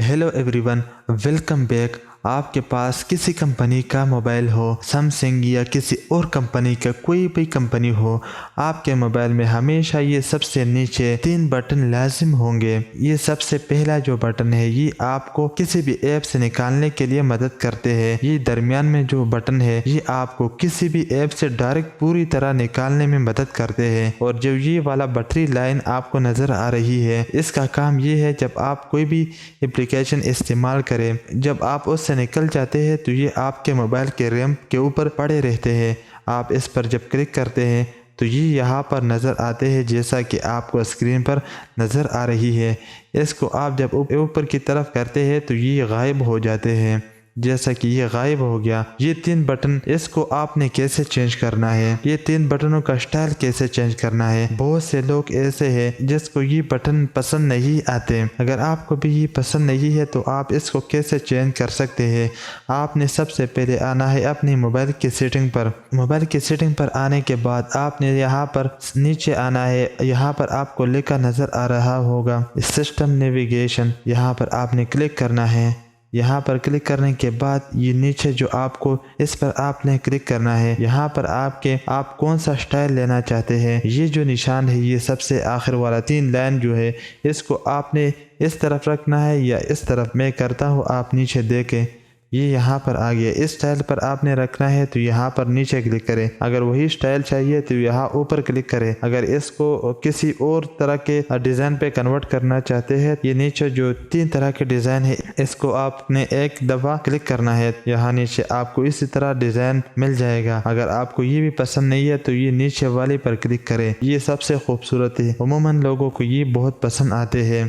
Hello everyone, welcome back. आपके पास किसी company का मोबाइल हो, सैमसंग या किसी और कंपनी का कोई भी कंपनी हो, आपके मोबाइल में हमेशा ये सबसे नीचे 3 बटन लाजिम होंगे। ये सबसे पहला जो बटन है ये आपको किसी भी ऐप से निकालने के लिए मदद करते हैं। ये दरमियान में जो बटन है ये आपको किसी भी ऐप से डायरेक्ट पूरी तरह निकालने में मदद करते हैं। और जो ये वाला बटरी लाइन आपको नज़र आ रही है, इसका काम ये है जब आप कोई भी एप्लीकेशन इस्तेमाल करें, जब आप उससे निकल जाते हैं तो ये आपके मोबाइल के रैम के ऊपर पड़े रहते हैं। आप इस पर जब क्लिक करते हैं तो ये यहाँ पर नज़र आते हैं, जैसा कि आपको स्क्रीन पर नज़र आ रही है। इसको आप जब ऊपर की तरफ करते हैं तो ये गायब हो जाते हैं, जैसा कि ये गायब हो गया। ये 3 बटन, इसको आपने कैसे चेंज करना है, ये 3 बटनों का स्टाइल कैसे चेंज करना है। बहुत से लोग ऐसे हैं जिसको ये बटन पसंद नहीं आते। अगर आपको भी ये पसंद नहीं है तो आप इसको कैसे चेंज कर सकते हैं। आपने सबसे पहले आना है अपनी मोबाइल की सेटिंग पर। मोबाइल की सेटिंग पर आने के बाद आपने यहाँ पर नीचे आना है। यहाँ पर आपको लिखा नज़र आ रहा होगा सिस्टम नेविगेशन, यहाँ पर आपने क्लिक करना है। यहाँ पर क्लिक करने के बाद ये नीचे जो आपको, इस पर आपने क्लिक करना है। यहाँ पर आप कौन सा स्टाइल लेना चाहते हैं, ये जो निशान है ये सबसे आखिर वाला 3 लाइन जो है, इसको आपने इस तरफ रखना है या इस तरफ। मैं करता हूँ, आप नीचे देखें, ये यहाँ पर आ गया। इस स्टाइल पर आपने रखना है तो यहाँ पर नीचे क्लिक करें। अगर वही स्टाइल चाहिए तो यहाँ ऊपर क्लिक करें। अगर इसको किसी और तरह के डिज़ाइन पे कन्वर्ट करना चाहते हैं, ये नीचे जो 3 तरह के डिज़ाइन है, इसको आपने एक दफ़ा क्लिक करना है। यहाँ नीचे आपको इसी तरह डिज़ाइन मिल जाएगा। अगर आपको ये भी पसंद नहीं है तो ये नीचे वाले पर क्लिक करें। ये सबसे खूबसूरत है, अमूमन लोगों को ये बहुत पसंद आते हैं।